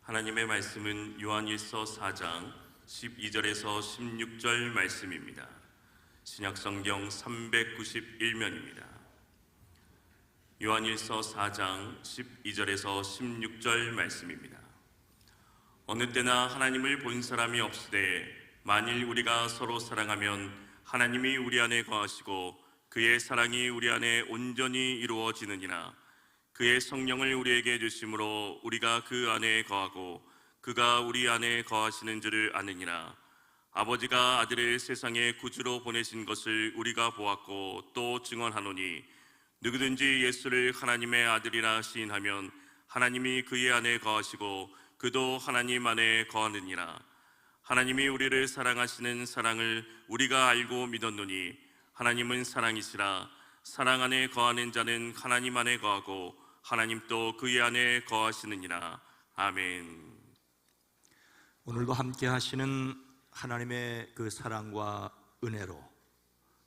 하나님의 말씀은 요한일서 4장 12절에서 16절 말씀입니다. 신약성경 391면입니다. 요한일서 4장 12절에서 16절 말씀입니다. 어느 때나 하나님을 본 사람이 없으되 만일 우리가 서로 사랑하면 하나님이 우리 안에 거하시고 그의 사랑이 우리 안에 온전히 이루어지느니라. 그의 성령을 우리에게 주심으로 우리가 그 안에 거하고 그가 우리 안에 거하시는 줄을 아느니라. 아버지가 아들을 세상에 구주로 보내신 것을 우리가 보았고 또 증언하노니 누구든지 예수를 하나님의 아들이라 시인하면 하나님이 그의 안에 거하시고 그도 하나님 안에 거하느니라. 하나님이 우리를 사랑하시는 사랑을 우리가 알고 믿었노니 하나님은 사랑이시라. 사랑 안에 거하는 자는 하나님 안에 거하고 하나님도 그의 안에 거하시느니라. 아멘. 오늘도 함께 하시는 하나님의 그 사랑과 은혜로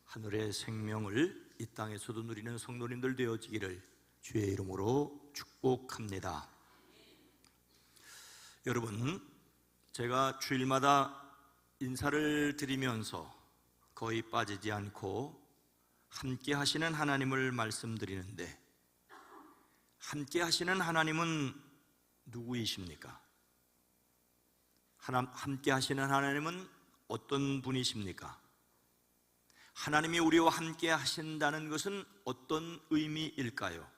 하늘의 생명을 이 땅에서도 누리는 성도님들 되어지기를 주의 이름으로 축복합니다. 여러분, 제가 주일마다 인사를 드리면서 거의 빠지지 않고 함께 하시는 하나님을 말씀드리는데, 함께 하시는 하나님은 누구이십니까? 함께 하시는 하나님은 어떤 분이십니까? 하나님이 우리와 함께 하신다는 것은 어떤 의미일까요?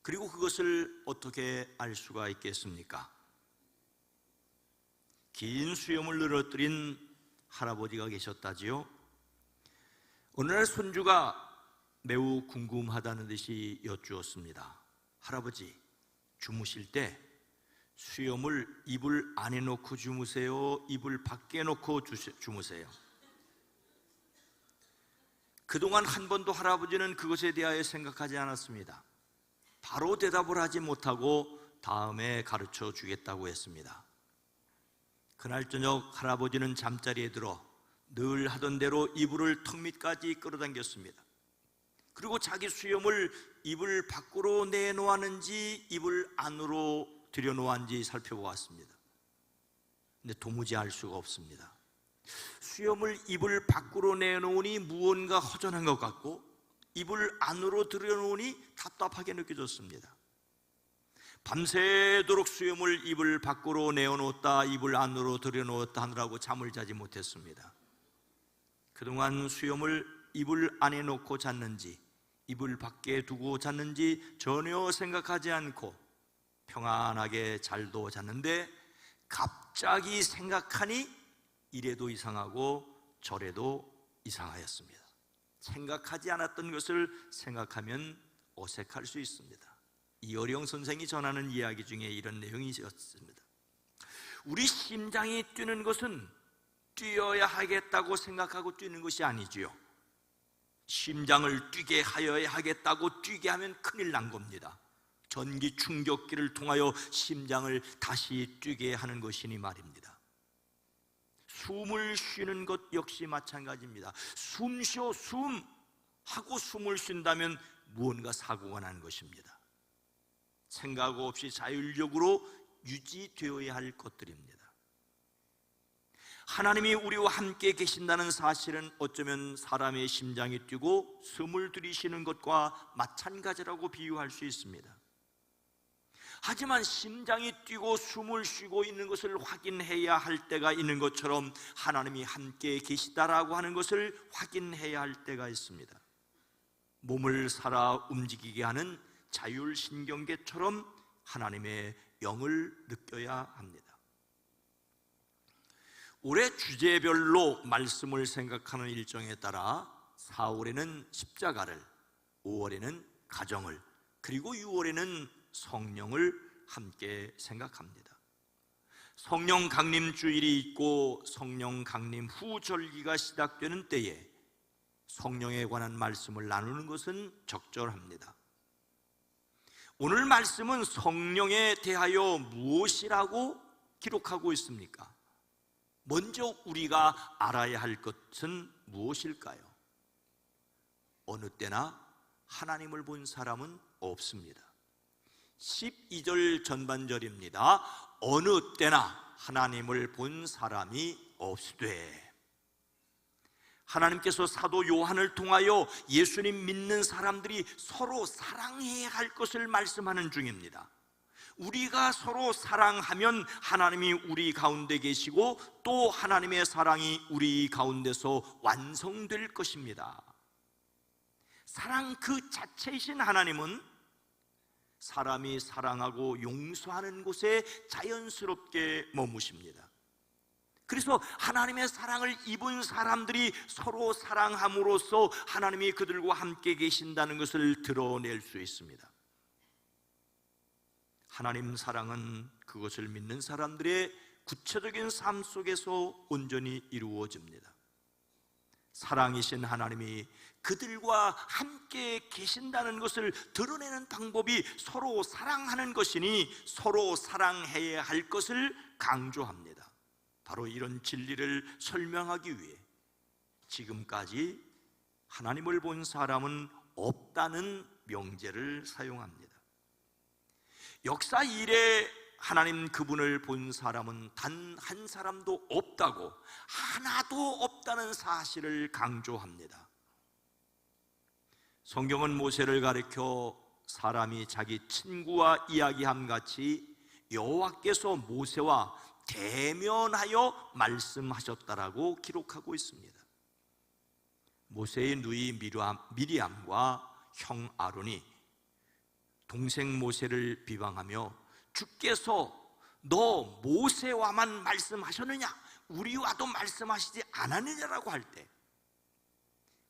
그리고 그것을 어떻게 알 수가 있겠습니까? 긴 수염을 늘어뜨린 할아버지가 계셨다지요. 어느 날 손주가 매우 궁금하다는 듯이 여쭈었습니다. 할아버지, 주무실 때 수염을 이불 안에 놓고 주무세요? 이불 밖에 놓고 주무세요? 그동안 한 번도 할아버지는 그것에 대하여 생각하지 않았습니다. 바로 대답을 하지 못하고 다음에 가르쳐 주겠다고 했습니다. 그날 저녁 할아버지는 잠자리에 들어 늘 하던 대로 이불을 턱 밑까지 끌어당겼습니다. 그리고 자기 수염을 이불 밖으로 내놓았는지 이불 안으로 들여놓았는지 살펴보았습니다. 근데 도무지 알 수가 없습니다. 수염을 이불 밖으로 내놓으니 무언가 허전한 것 같고 이불 안으로 들여놓으니 답답하게 느껴졌습니다. 밤새도록 수염을 이불 밖으로 내어놓았다 이불 안으로 들여놓았다 하느라고 잠을 자지 못했습니다. 그동안 수염을 이불 안에 놓고 잤는지 이불 밖에 두고 잤는지 전혀 생각하지 않고 평안하게 잘도 잤는데, 갑자기 생각하니 이래도 이상하고 저래도 이상하였습니다. 생각하지 않았던 것을 생각하면 어색할 수 있습니다. 이어령 선생이 전하는 이야기 중에 이런 내용이 있었습니다. 우리 심장이 뛰는 것은 뛰어야 하겠다고 생각하고 뛰는 것이 아니지요. 심장을 뛰게 하여야 하겠다고 뛰게 하면 큰일 난 겁니다. 전기 충격기를 통하여 심장을 다시 뛰게 하는 것이니 말입니다. 숨을 쉬는 것 역시 마찬가지입니다. 숨 쉬어 숨 하고 숨을 쉰다면 무언가 사고가 나는 것입니다. 생각 없이 자율적으로 유지되어야 할 것들입니다. 하나님이 우리와 함께 계신다는 사실은 어쩌면 사람의 심장이 뛰고 숨을 들이쉬는 것과 마찬가지라고 비유할 수 있습니다. 하지만 심장이 뛰고 숨을 쉬고 있는 것을 확인해야 할 때가 있는 것처럼 하나님이 함께 계시다라고 하는 것을 확인해야 할 때가 있습니다. 몸을 살아 움직이게 하는 자율신경계처럼 하나님의 영을 느껴야 합니다. 올해 주제별로 말씀을 생각하는 일정에 따라 4월에는 십자가를, 5월에는 가정을, 그리고 6월에는 성령을 함께 생각합니다. 성령 강림 주일이 있고 성령 강림 후 절기가 시작되는 때에 성령에 관한 말씀을 나누는 것은 적절합니다. 오늘 말씀은 성령에 대하여 무엇이라고 기록하고 있습니까? 먼저 우리가 알아야 할 것은 무엇일까요? 어느 때나 하나님을 본 사람은 없습니다. 12절 전반절입니다. 어느 때나 하나님을 본 사람이 없으되, 하나님께서 사도 요한을 통하여 예수님 믿는 사람들이 서로 사랑해야 할 것을 말씀하는 중입니다. 우리가 서로 사랑하면 하나님이 우리 가운데 계시고 또 하나님의 사랑이 우리 가운데서 완성될 것입니다. 사랑 그 자체이신 하나님은 사람이 사랑하고 용서하는 곳에 자연스럽게 머무십니다. 그래서 하나님의 사랑을 입은 사람들이 서로 사랑함으로써 하나님이 그들과 함께 계신다는 것을 드러낼 수 있습니다. 하나님 사랑은 그것을 믿는 사람들의 구체적인 삶 속에서 온전히 이루어집니다. 사랑이신 하나님이 그들과 함께 계신다는 것을 드러내는 방법이 서로 사랑하는 것이니 서로 사랑해야 할 것을 강조합니다. 바로 이런 진리를 설명하기 위해 지금까지 하나님을 본 사람은 없다는 명제를 사용합니다. 역사 이래 하나님 그분을 본 사람은 단 한 사람도 없다고, 하나도 없다는 사실을 강조합니다. 성경은 모세를 가리켜 사람이 자기 친구와 이야기함 같이 여호와께서 모세와 대면하여 말씀하셨다라고 기록하고 있습니다. 모세의 누이 미리암과 형 아론이 동생 모세를 비방하며 주께서 너 모세와만 말씀하셨느냐, 우리와도 말씀하시지 않았느냐라고 할 때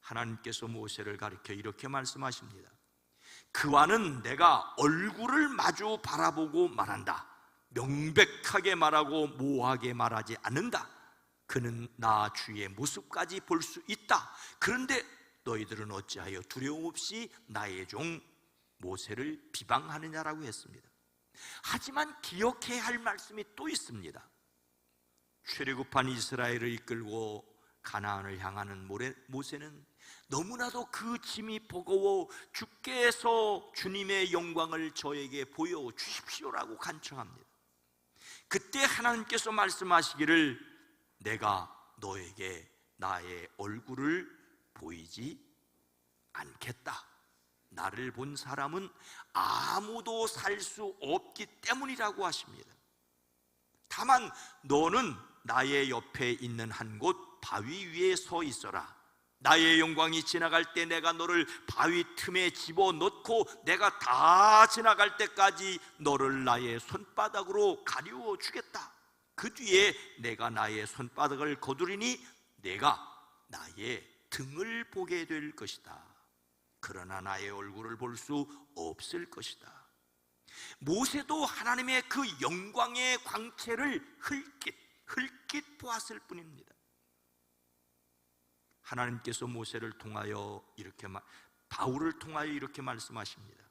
하나님께서 모세를 가리켜 이렇게 말씀하십니다. 그와는 내가 얼굴을 마주 바라보고 말한다. 명백하게 말하고 모호하게 말하지 않는다. 그는 나 주의 모습까지 볼 수 있다. 그런데 너희들은 어찌하여 두려움 없이 나의 종 모세를 비방하느냐라고 했습니다. 하지만 기억해야 할 말씀이 또 있습니다. 출애굽한 이스라엘을 이끌고 가나안을 향하는 모세는 너무나도 그 짐이 버거워 주께서 주님의 영광을 저에게 보여주십시오라고 간청합니다. 그때 하나님께서 말씀하시기를 내가 너에게 나의 얼굴을 보이지 않겠다. 나를 본 사람은 아무도 살 수 없기 때문이라고 하십니다. 다만 너는 나의 옆에 있는 한 곳 바위 위에 서 있어라. 나의 영광이 지나갈 때 내가 너를 바위 틈에 집어넣고 내가 다 지나갈 때까지 너를 나의 손바닥으로 가리워 주겠다. 그 뒤에 내가 나의 손바닥을 거두리니 내가 나의 등을 보게 될 것이다. 그러나 나의 얼굴을 볼 수 없을 것이다. 모세도 하나님의 그 영광의 광채를 흘낏 보았을 뿐입니다. 하나님께서 모세를 통하여 바울을 통하여 이렇게 말씀하십니다.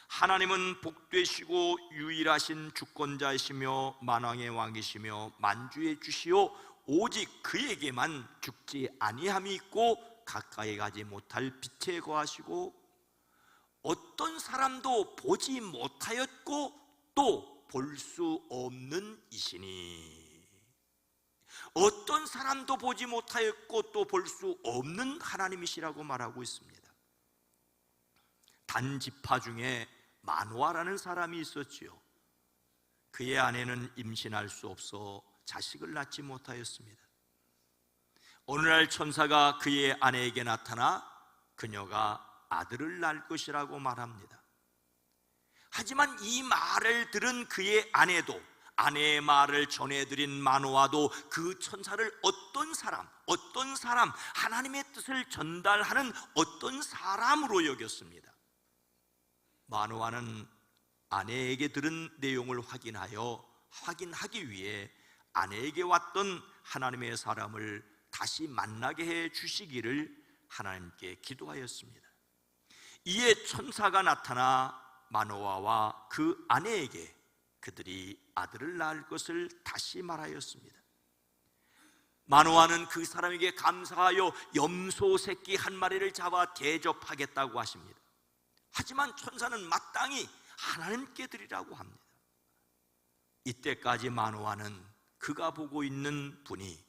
하나님은 복되시고 유일하신 주권자이시며 만왕의 왕이시며 만주의 주시오 오직 그에게만 죽지 아니함이 있고 가까이 가지 못할 빛에 거하시고 어떤 사람도 보지 못하였고 또 볼 수 없는 이시니, 어떤 사람도 보지 못하였고 또 볼 수 없는 하나님이시라고 말하고 있습니다. 단지파 중에 마노아라는 사람이 있었지요. 그의 아내는 임신할 수 없어 자식을 낳지 못하였습니다. 어느 날 천사가 그의 아내에게 나타나 그녀가 아들을 낳을 것이라고 말합니다. 하지만 이 말을 들은 그의 아내도, 아내의 말을 전해드린 마노아도 그 천사를 어떤 사람, 하나님의 뜻을 전달하는 어떤 사람으로 여겼습니다. 마노아는 아내에게 들은 내용을 확인하기 위해 아내에게 왔던 하나님의 사람을 다시 만나게 해 주시기를 하나님께 기도하였습니다. 이에 천사가 나타나 마노아와 그 아내에게 그들이 아들을 낳을 것을 다시 말하였습니다. 마노아는 그 사람에게 감사하여 염소 새끼 한 마리를 잡아 대접하겠다고 하십니다. 하지만 천사는 마땅히 하나님께 드리라고 합니다. 이때까지 마노아는 그가 보고 있는 분이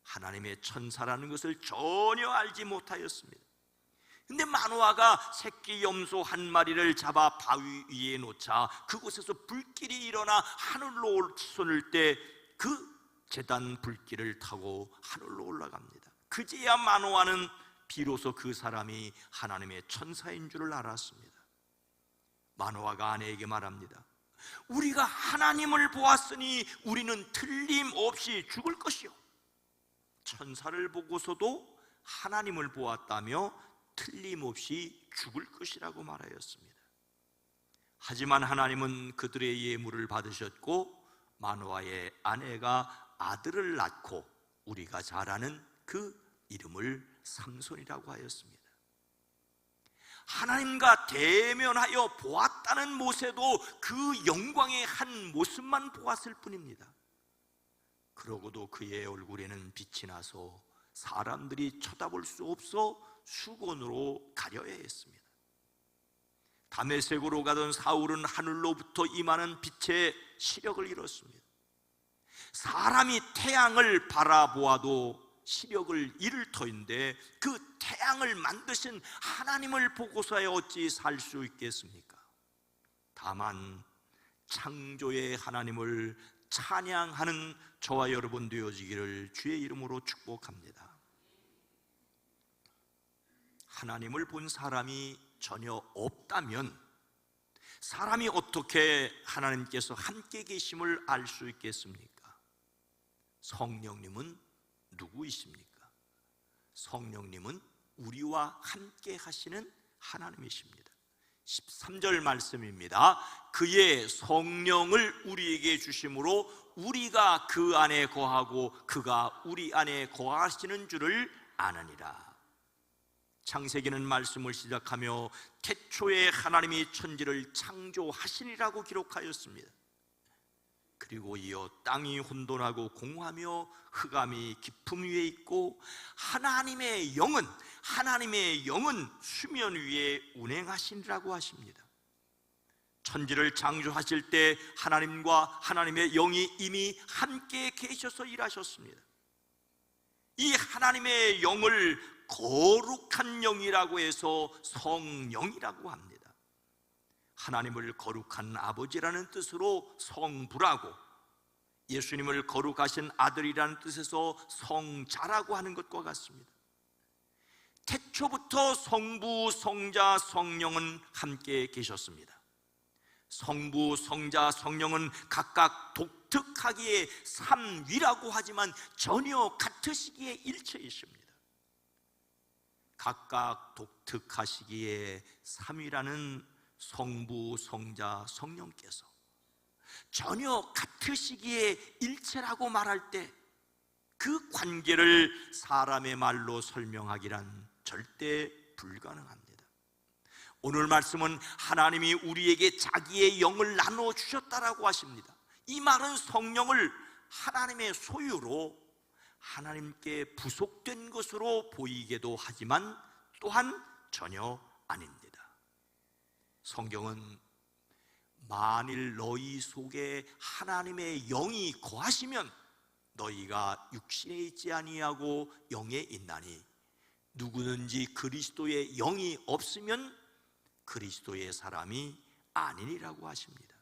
하나님의 천사라는 것을 전혀 알지 못하였습니다. 근데 마노아가 새끼 염소 한 마리를 잡아 바위 위에 놓자 그곳에서 불길이 일어나 하늘로 솟을 때 그 제단 불길을 타고 하늘로 올라갑니다. 그제야 마노아는 비로소 그 사람이 하나님의 천사인 줄을 알았습니다. 마노아가 아내에게 말합니다. 우리가 하나님을 보았으니 우리는 틀림없이 죽을 것이요, 천사를 보고서도 하나님을 보았다며 틀림없이 죽을 것이라고 말하였습니다. 하지만 하나님은 그들의 예물을 받으셨고 마노아의 아내가 아들을 낳고 우리가 잘 아는 그 이름을 삼손이라고 하였습니다. 하나님과 대면하여 보았다는 모세도 그 영광의 한 모습만 보았을 뿐입니다. 그러고도 그의 얼굴에는 빛이 나서 사람들이 쳐다볼 수 없어 수건으로 가려야 했습니다. 다메섹으로 가던 사울은 하늘로부터 임하는 빛의 시력을 잃었습니다. 사람이 태양을 바라보아도 시력을 잃을 터인데 그 태양을 만드신 하나님을 보고서야 어찌 살 수 있겠습니까? 다만 창조의 하나님을 찬양하는 저와 여러분 되어지기를 주의 이름으로 축복합니다. 하나님을 본 사람이 전혀 없다면 사람이 어떻게 하나님께서 함께 계심을 알 수 있겠습니까? 성령님은 누구이십니까? 성령님은 우리와 함께 하시는 하나님이십니다. 13절 말씀입니다. 그의 성령을 우리에게 주심으로 우리가 그 안에 거하고 그가 우리 안에 거하시는 줄을 아느니라. 창세기는 말씀을 시작하며 태초에 하나님이 천지를 창조하시니라고 기록하였습니다. 그리고 이어 땅이 혼돈하고 공하며 흑암이 깊음 위에 있고 하나님의 영은 수면 위에 운행하시니라고 하십니다. 천지를 창조하실 때 하나님과 하나님의 영이 이미 함께 계셔서 일하셨습니다. 이 하나님의 영을 거룩한 영이라고 해서 성령이라고 합니다. 하나님을 거룩한 아버지라는 뜻으로 성부라고, 예수님을 거룩하신 아들이라는 뜻에서 성자라고 하는 것과 같습니다. 태초부터 성부, 성자, 성령은 함께 계셨습니다. 성부, 성자, 성령은 각각 독특하기에 삼위라고 하지만 전혀 같으시기에 일체이십니다. 각각 독특하시기에 삼위라는 성부, 성자, 성령께서 전혀 같으시기에 일체라고 말할 때 그 관계를 사람의 말로 설명하기란 절대 불가능합니다. 오늘 말씀은 하나님이 우리에게 자기의 영을 나눠주셨다라고 하십니다. 이 말은 성령을 하나님의 소유로 하나님께 부속된 것으로 보이기도 하지만 또한 전혀 아닙니다. 성경은 만일 너희 속에 하나님의 영이 거하시면 너희가 육신에 있지 아니하고 영에 있나니 누구든지 그리스도의 영이 없으면 그리스도의 사람이 아니니라고 하십니다.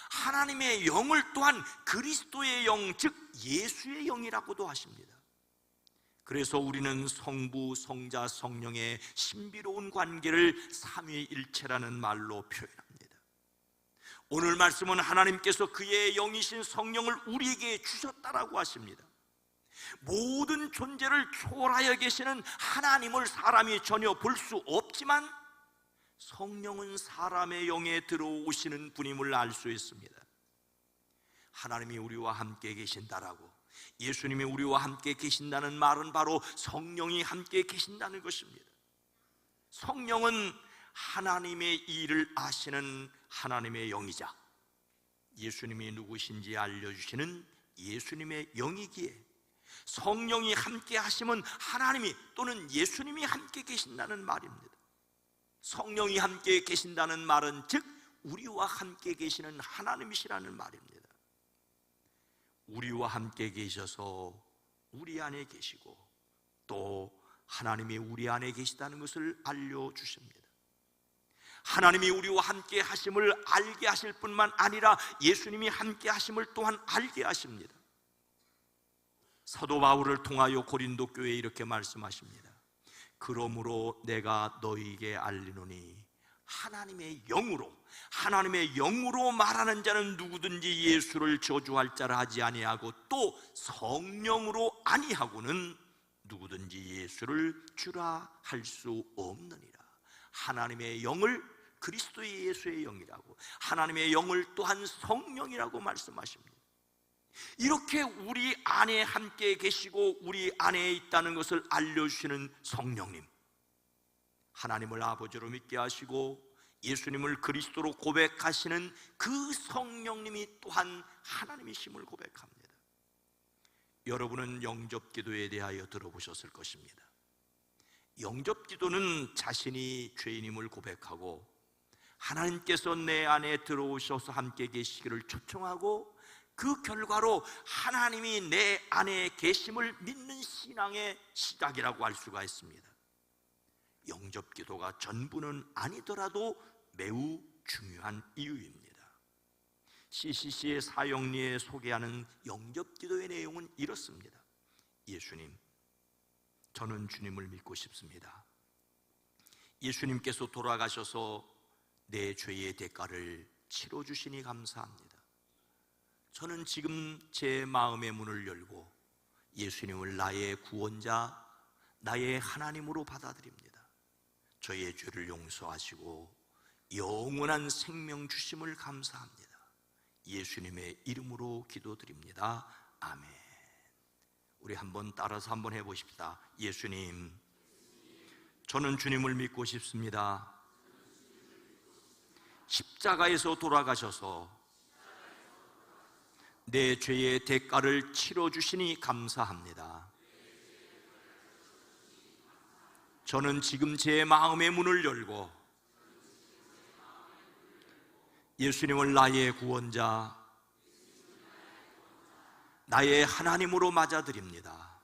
하나님의 영을 또한 그리스도의 영, 즉 예수의 영이라고도 하십니다. 그래서 우리는 성부, 성자, 성령의 신비로운 관계를 삼위일체라는 말로 표현합니다. 오늘 말씀은 하나님께서 그의 영이신 성령을 우리에게 주셨다라고 하십니다. 모든 존재를 초월하여 계시는 하나님을 사람이 전혀 볼 수 없지만 성령은 사람의 영에 들어오시는 분임을 알 수 있습니다. 하나님이 우리와 함께 계신다라고, 예수님이 우리와 함께 계신다는 말은 바로 성령이 함께 계신다는 것입니다. 성령은 하나님의 일을 아시는 하나님의 영이자 예수님이 누구신지 알려주시는 예수님의 영이기에 성령이 함께 하시면 하나님이 또는 예수님이 함께 계신다는 말입니다. 성령이 함께 계신다는 말은 즉 우리와 함께 계시는 하나님이시라는 말입니다. 우리와 함께 계셔서 우리 안에 계시고 또 하나님이 우리 안에 계시다는 것을 알려주십니다. 하나님이 우리와 함께 하심을 알게 하실 뿐만 아니라 예수님이 함께 하심을 또한 알게 하십니다. 사도 바울을 통하여 고린도 교회에 이렇게 말씀하십니다. 그러므로 내가 너희에게 알리노니 하나님의 영으로 말하는 자는 누구든지 예수를 저주할 자라 하지 아니하고 또 성령으로 아니하고는 누구든지 예수를 주라 할 수 없느니라. 하나님의 영을 그리스도 예수의 영이라고, 하나님의 영을 또한 성령이라고 말씀하십니다. 이렇게 우리 안에 함께 계시고 우리 안에 있다는 것을 알려주시는 성령님, 하나님을 아버지로 믿게 하시고 예수님을 그리스도로 고백하시는 그 성령님이 또한 하나님이심을 고백합니다. 여러분은 영접기도에 대하여 들어보셨을 것입니다. 영접기도는 자신이 죄인임을 고백하고 하나님께서 내 안에 들어오셔서 함께 계시기를 초청하고 그 결과로 하나님이 내 안에 계심을 믿는 신앙의 시작이라고 할 수가 있습니다. 영접기도가 전부는 아니더라도 매우 중요한 이유입니다. CCC의 사형리에 소개하는 영접기도의 내용은 이렇습니다. 예수님, 저는 주님을 믿고 싶습니다. 예수님께서 돌아가셔서 내 죄의 대가를 치러주시니 감사합니다. 저는 지금 제 마음의 문을 열고 예수님을 나의 구원자, 나의 하나님으로 받아들입니다. 저의 죄를 용서하시고 영원한 생명 주심을 감사합니다. 예수님의 이름으로 기도드립니다. 아멘. 우리 한번 따라서 한번 해보십시다. 예수님, 저는 주님을 믿고 싶습니다. 십자가에서 돌아가셔서 내 죄의 대가를 치러주시니 감사합니다. 저는 지금 제 마음의 문을 열고 예수님을 나의 구원자, 나의 하나님으로 맞아드립니다.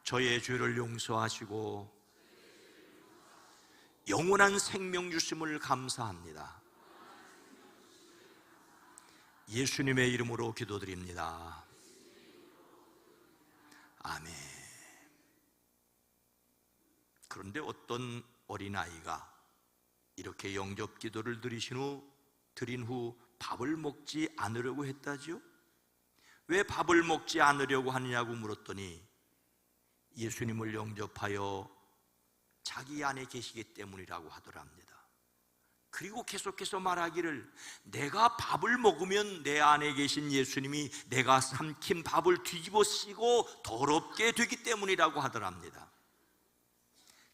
저의 죄를 용서하시고 영원한 생명 주심을 감사합니다. 예수님의 이름으로 기도드립니다. 아멘. 그런데 어떤 어린아이가 이렇게 영접 기도를 드린 후 밥을 먹지 않으려고 했다지요? 왜 밥을 먹지 않으려고 하느냐고 물었더니 예수님을 영접하여 자기 안에 계시기 때문이라고 하더랍니다. 그리고 계속해서 말하기를 내가 밥을 먹으면 내 안에 계신 예수님이 내가 삼킨 밥을 뒤집어 씌고 더럽게 되기 때문이라고 하더랍니다.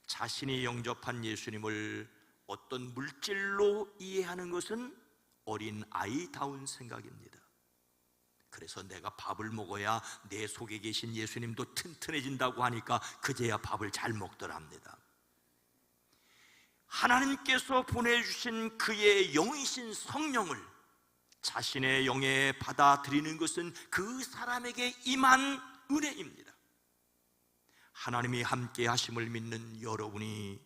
자신이 영접한 예수님을 어떤 물질로 이해하는 것은 어린 아이다운 생각입니다. 그래서 내가 밥을 먹어야 내 속에 계신 예수님도 튼튼해진다고 하니까 그제야 밥을 잘 먹더랍니다. 하나님께서 보내주신 그의 영이신 성령을 자신의 영에 받아들이는 것은 그 사람에게 임한 은혜입니다. 하나님이 함께 하심을 믿는 여러분이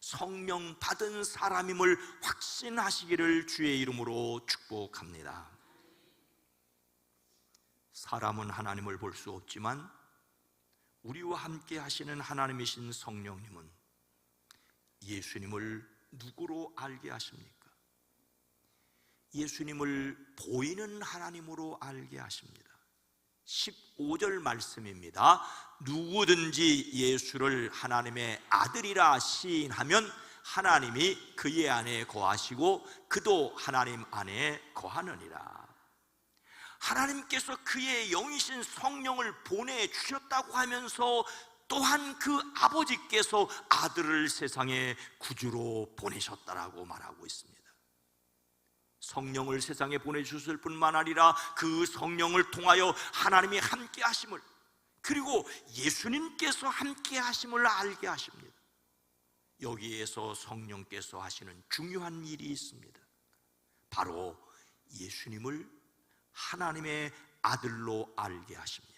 성령 받은 사람임을 확신하시기를 주의 이름으로 축복합니다. 사람은 하나님을 볼 수 없지만 우리와 함께 하시는 하나님이신 성령님은 예수님을 누구로 알게 하십니까? 예수님을 보이는 하나님으로 알게 하십니다. 15절 말씀입니다. 누구든지 예수를 하나님의 아들이라 시인하면 하나님이 그의 안에 거하시고 그도 하나님 안에 거하느니라. 하나님께서 그의 영이신 성령을 보내주셨다고 하면서 또한 그 아버지께서 아들을 세상에 구주로 보내셨다라고 말하고 있습니다. 성령을 세상에 보내주셨을 뿐만 아니라 그 성령을 통하여 하나님이 함께 하심을, 그리고 예수님께서 함께 하심을 알게 하십니다. 여기에서 성령께서 하시는 중요한 일이 있습니다. 바로 예수님을 하나님의 아들로 알게 하십니다.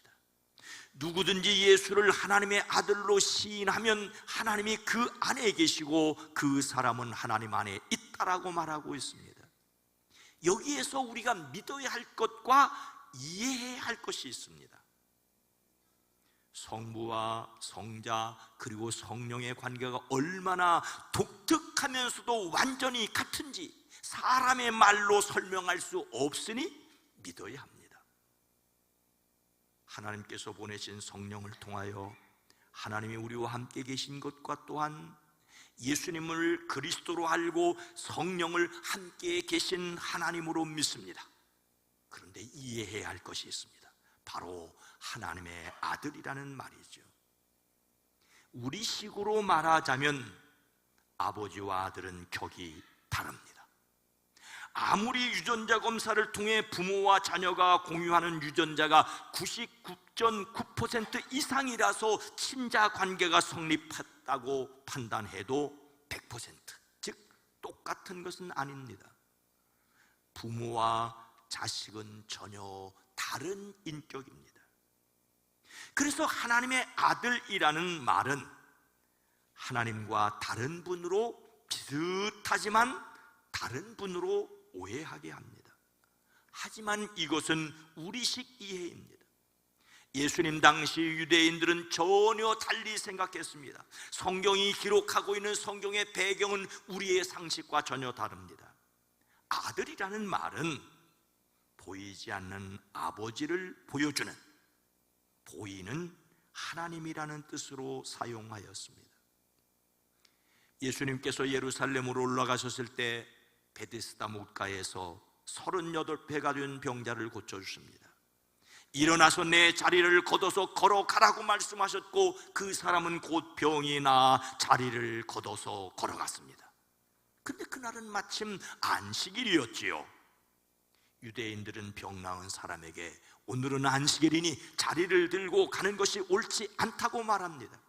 누구든지 예수를 하나님의 아들로 시인하면 하나님이 그 안에 계시고 그 사람은 하나님 안에 있다라고 말하고 있습니다. 여기에서 우리가 믿어야 할 것과 이해해야 할 것이 있습니다. 성부와 성자 그리고 성령의 관계가 얼마나 독특하면서도 완전히 같은지 사람의 말로 설명할 수 없으니 믿어야 합니다. 하나님께서 보내신 성령을 통하여 하나님이 우리와 함께 계신 것과 또한 예수님을 그리스도로 알고 성령을 함께 계신 하나님으로 믿습니다. 그런데 이해해야 할 것이 있습니다. 바로 하나님의 아들이라는 말이죠. 우리식으로 말하자면 아버지와 아들은 격이 다릅니다. 아무리 유전자 검사를 통해 부모와 자녀가 공유하는 유전자가 99.9% 이상이라서 친자 관계가 성립했다고 판단해도 100%, 즉 똑같은 것은 아닙니다. 부모와 자식은 전혀 다른 인격입니다. 그래서 하나님의 아들이라는 말은 하나님과 다른 분으로 비슷하지만 다른 분으로 오해하게 합니다. 하지만 이것은 우리식 이해입니다. 예수님 당시 유대인들은 전혀 달리 생각했습니다. 성경이 기록하고 있는 성경의 배경은 우리의 상식과 전혀 다릅니다. 아들이라는 말은 보이지 않는 아버지를 보여주는, 보이는 하나님이라는 뜻으로 사용하였습니다. 예수님께서 예루살렘으로 올라가셨을 때 베데스다 못가에서 38배가 된 병자를 고쳐주십니다. 일어나서 내 자리를 걷어서 걸어가라고 말씀하셨고 그 사람은 곧 병이 나아 자리를 걷어서 걸어갔습니다. 근데 그날은 마침 안식일이었지요. 유대인들은 병 나은 사람에게 오늘은 안식일이니 자리를 들고 가는 것이 옳지 않다고 말합니다.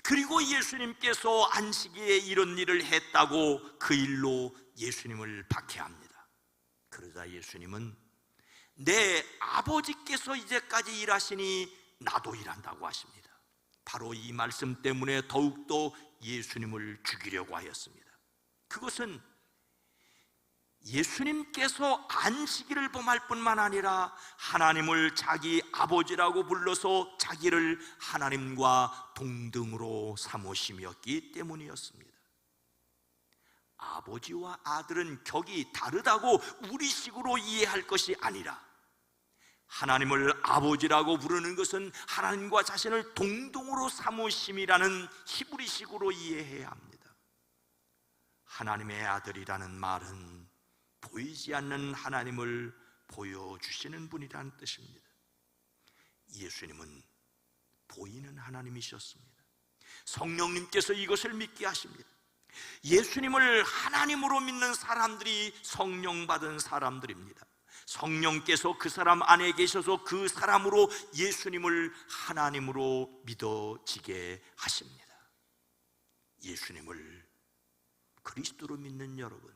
그리고 예수님께서 안식일에 이런 일을 했다고 그 일로 예수님을 박해합니다. 그러자 예수님은 내 아버지께서 이제까지 일하시니 나도 일한다고 하십니다. 바로 이 말씀 때문에 더욱더 예수님을 죽이려고 하였습니다. 그것은 예수님께서 안식일을 범할 뿐만 아니라 하나님을 자기 아버지라고 불러서 자기를 하나님과 동등으로 삼으심이었기 때문이었습니다. 아버지와 아들은 격이 다르다고 우리식으로 이해할 것이 아니라 하나님을 아버지라고 부르는 것은 하나님과 자신을 동등으로 삼으심이라는 히브리식으로 이해해야 합니다. 하나님의 아들이라는 말은 보이지 않는 하나님을 보여주시는 분이라는 뜻입니다. 예수님은 보이는 하나님이셨습니다. 성령님께서 이것을 믿게 하십니다. 예수님을 하나님으로 믿는 사람들이 성령 받은 사람들입니다. 성령께서 그 사람 안에 계셔서 그 사람으로 예수님을 하나님으로 믿어지게 하십니다. 예수님을 그리스도로 믿는 여러분,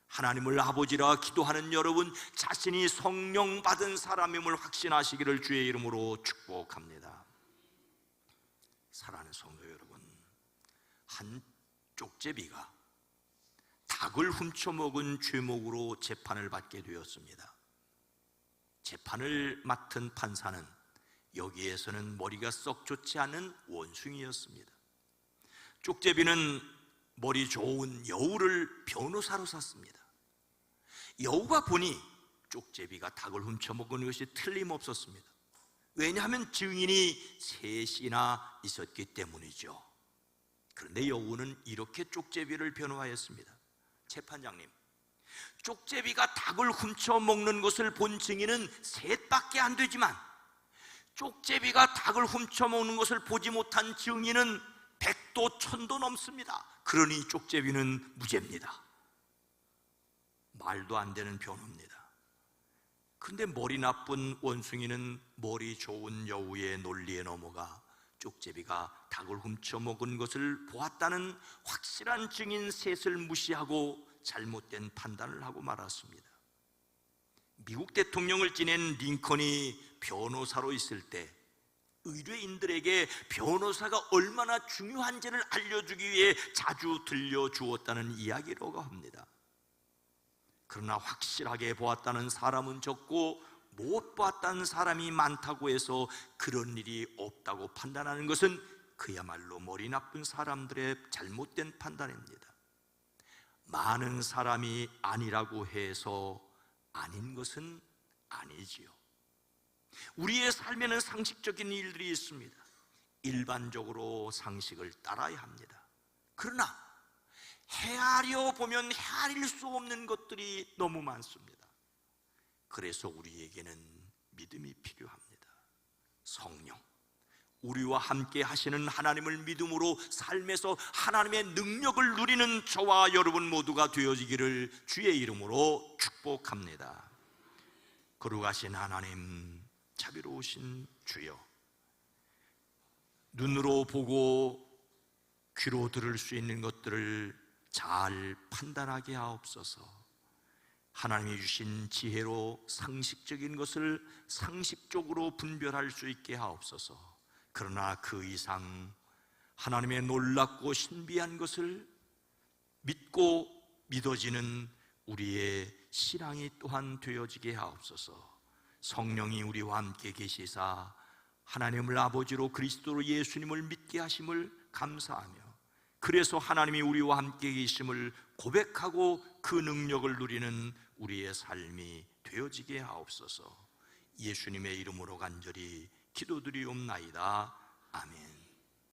하나님을 아버지라 기도하는 여러분, 자신이 성령 받은 사람임을 확신하시기를 주의 이름으로 축복합니다. 사랑하는 성도 여러분, 한 쪽제비가 닭을 훔쳐먹은 죄목으로 재판을 받게 되었습니다. 재판을 맡은 판사는 여기에서는 머리가 썩 좋지 않은 원숭이였습니다. 쪽제비는 머리 좋은 여우를 변호사로 샀습니다. 여우가 보니 쪽제비가 닭을 훔쳐먹은 것이 틀림없었습니다. 왜냐하면 증인이 셋이나 있었기 때문이죠. 그런데 여우는 이렇게 쪽제비를 변호하였습니다. 재판장님, 쪽제비가 닭을 훔쳐먹는 것을 본 증인은 셋밖에 안 되지만 쪽제비가 닭을 훔쳐먹는 것을 보지 못한 증인은 100도 1000도 넘습니다. 그러니 쪽제비는 무죄입니다. 말도 안 되는 변호입니다. 근데 머리 나쁜 원숭이는 머리 좋은 여우의 논리에 넘어가 쪽제비가 닭을 훔쳐먹은 것을 보았다는 확실한 증인 셋을 무시하고 잘못된 판단을 하고 말았습니다. 미국 대통령을 지낸 링컨이 변호사로 있을 때 의뢰인들에게 변호사가 얼마나 중요한지를 알려주기 위해 자주 들려주었다는 이야기라고 합니다. 그러나 확실하게 보았다는 사람은 적고 못 보았다는 사람이 많다고 해서 그런 일이 없다고 판단하는 것은 그야말로 머리 나쁜 사람들의 잘못된 판단입니다. 많은 사람이 아니라고 해서 아닌 것은 아니지요. 우리의 삶에는 상식적인 일들이 있습니다. 일반적으로 상식을 따라야 합니다. 그러나 헤아려 보면 헤아릴 수 없는 것들이 너무 많습니다. 그래서 우리에게는 믿음이 필요합니다. 성령, 우리와 함께 하시는 하나님을 믿음으로 삶에서 하나님의 능력을 누리는 저와 여러분 모두가 되어지기를 주의 이름으로 축복합니다. 거룩하신 하나님, 자비로우신 주여, 눈으로 보고 귀로 들을 수 있는 것들을 잘 판단하게 하옵소서. 하나님이 주신 지혜로 상식적인 것을 상식적으로 분별할 수 있게 하옵소서. 그러나 그 이상 하나님의 놀랍고 신비한 것을 믿고 믿어지는 우리의 신앙이 또한 되어지게 하옵소서. 성령이 우리와 함께 계시사 하나님을 아버지로 그리스도로 예수님을 믿게 하심을 감사하며, 그래서 하나님이 우리와 함께 계심을 고백하고 그 능력을 누리는 우리의 삶이 되어지게 하옵소서. 예수님의 이름으로 간절히 기도드리옵나이다. 아멘.